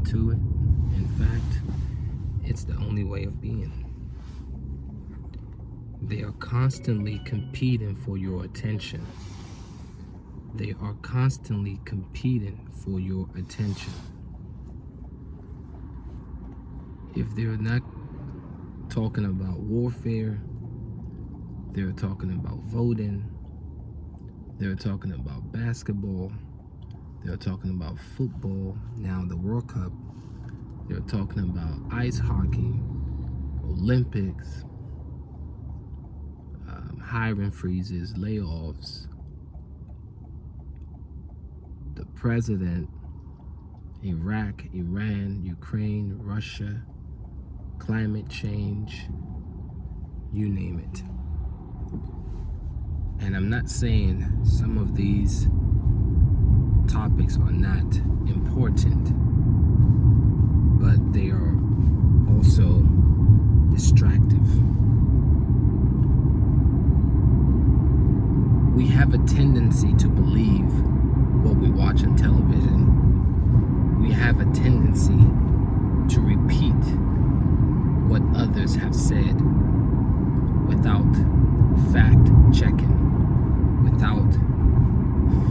to it. In fact, it's the only way of being. They are constantly competing for your attention. They are constantly competing for your attention. If they're not talking about warfare, they're talking about voting, they're talking about basketball, they're talking about football, now the World Cup, they're talking about ice hockey, Olympics, hiring freezes, layoffs, the president, Iraq, Iran, Ukraine, Russia, climate change, you name it. And I'm not saying some of these topics are not important, but they are also distractive. We have a tendency to believe what we watch on television. We have a tendency to repeat what others have said without fact checking, without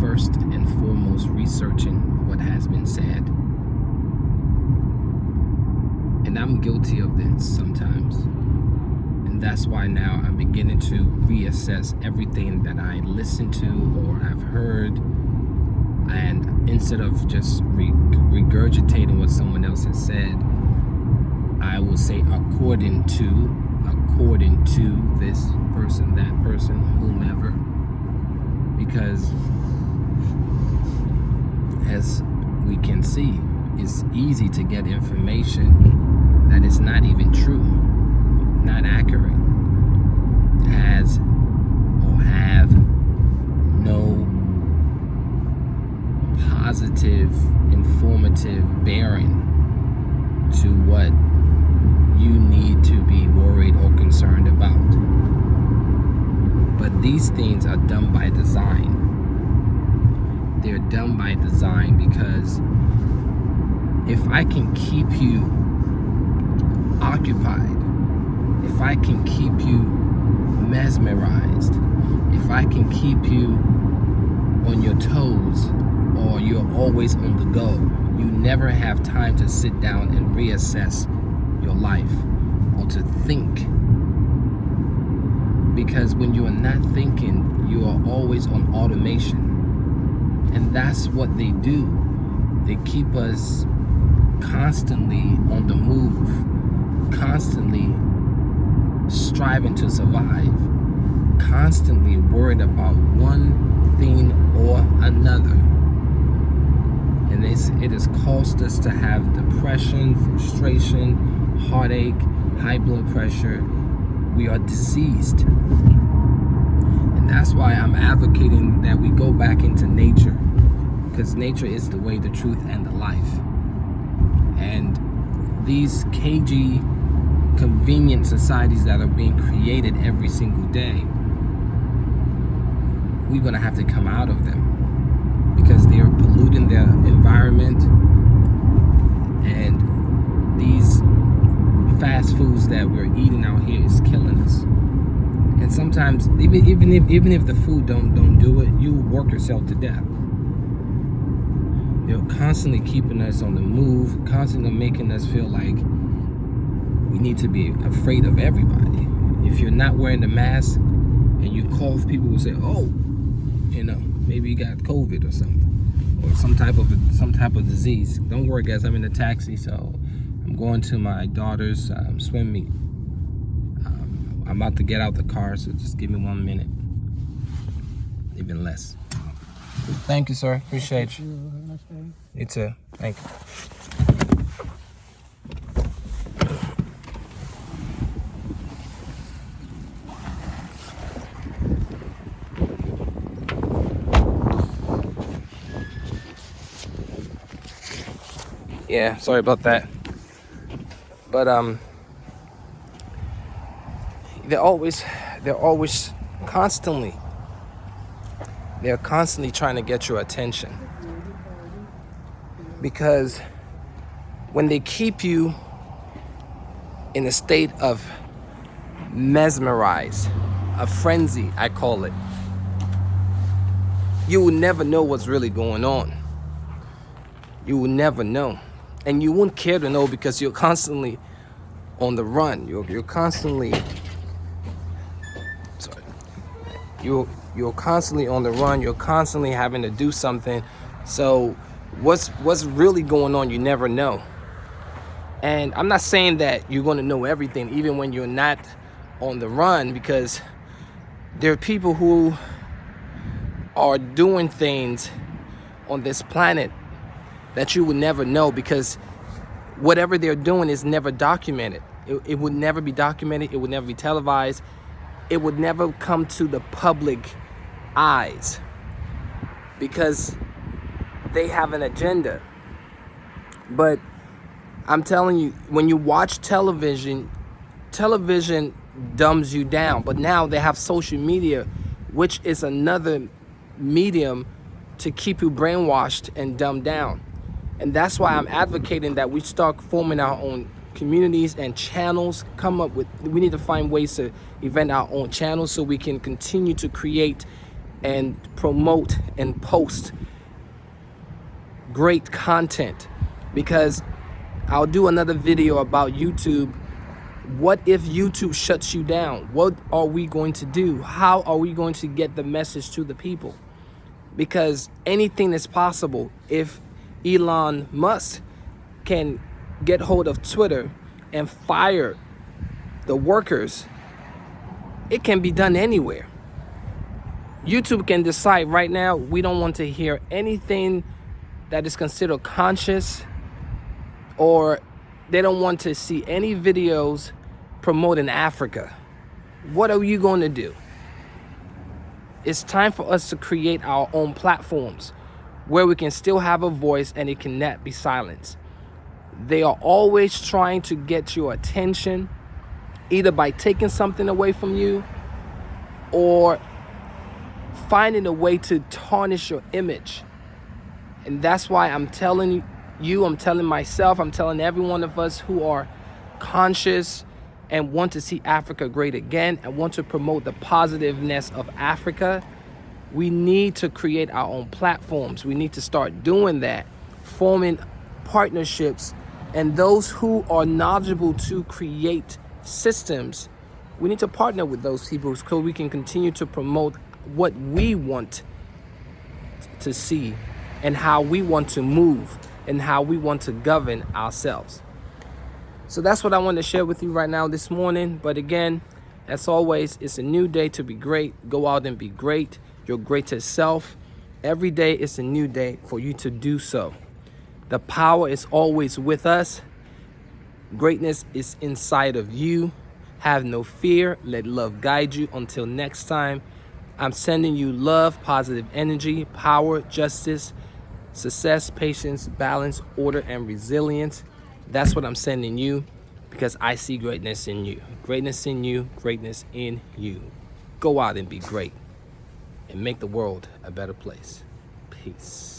first and foremost researching what has been said. And I'm guilty of this sometimes. And that's why now I'm beginning to reassess everything that I listen to or I've heard. And instead of just regurgitating what someone else has said, I will say according to this person, that person, whomever. Because as we can see, it's easy to get information that is not even true, not accurate, has or have no positive, informative bearing to what you need to be worried or concerned about. But these things are done by design. They're done by design because if I can keep you occupied, if I can keep you mesmerized, if I can keep you on your toes, or you're always on the go, you never have time to sit down and reassess your life or to think. Because when you are not thinking, you are always on automation. And that's what they do. They keep us constantly on the move, constantly striving to survive, constantly worried about one thing or another. And it has caused us to have depression, frustration, heartache, high blood pressure. We are diseased. And that's why I'm advocating that we go back into nature, because nature is the way, the truth, and the life. And these cagey, convenient societies that are being created every single day, we're going to have to come out of them, because they are polluting their environment. And these fast foods that we're eating out here is killing us. And sometimes even if the food don't do it, you work yourself to death. They're constantly keeping us on the move, constantly making us feel like we need to be afraid of everybody. If you're not wearing the mask and you cough, people will say, "Oh, maybe you got COVID or something, or some type of disease." Don't worry, guys. I'm in a taxi, so I'm going to my daughter's swim meet. I'm about to get out the car, so just give me 1 minute, even less. Thank you, sir. Appreciate you. You too. Thank you. Yeah, sorry about that. But they're constantly trying to get your attention, because when they keep you in a state of mesmerized, a frenzy, I call it, you will never know what's really going on. You will never know. And you won't care to know because you're constantly on the run. You're constantly, sorry. You're constantly on the run. You're constantly having to do something. So what's really going on, you never know. And I'm not saying that you're going to know everything, even when you're not on the run, because there are people who are doing things on this planet that you would never know, because whatever they're doing is never documented. It would never be documented. It would never be televised. It would never come to the public eyes because they have an agenda. But I'm telling you, when you watch television dumbs you down. But now they have social media, which is another medium to keep you brainwashed and dumbed down. And that's why I'm advocating that we start forming our own communities and channels. We need to find ways to invent our own channels so we can continue to create and promote and post great content. Because I'll do another video about YouTube. What if YouTube shuts you down? What are we going to do? How are we going to get the message to the people? Because anything is possible. If Elon Musk can get hold of Twitter and fire the workers, it can be done anywhere. YouTube can decide right now, we don't want to hear anything that is considered conscious, or they don't want to see any videos promoting Africa. What are you going to do? It's time for us to create our own platforms where we can still have a voice and it cannot be silenced. They are always trying to get your attention, either by taking something away from you or finding a way to tarnish your image. And that's why I'm telling you, I'm telling myself, I'm telling every one of us who are conscious and want to see Africa great again and want to promote the positiveness of Africa, we need to create our own platforms. We need to start doing that, forming partnerships, and those who are knowledgeable to create systems, we need to partner with those people so we can continue to promote what we want to see and how we want to move and how we want to govern ourselves. So that's what I want to share with you right now this morning. But again, as always, it's a new day to be great. Go out and be great, your greatest self. Every day is a new day for you to do so. The power is always with us. Greatness is inside of you. Have no fear. Let love guide you. Until next time, I'm sending you love, positive energy, power, justice, success, patience, balance, order, and resilience. That's what I'm sending you, because I see greatness in you. Greatness in you, greatness in you. Go out and be great and make the world a better place. Peace.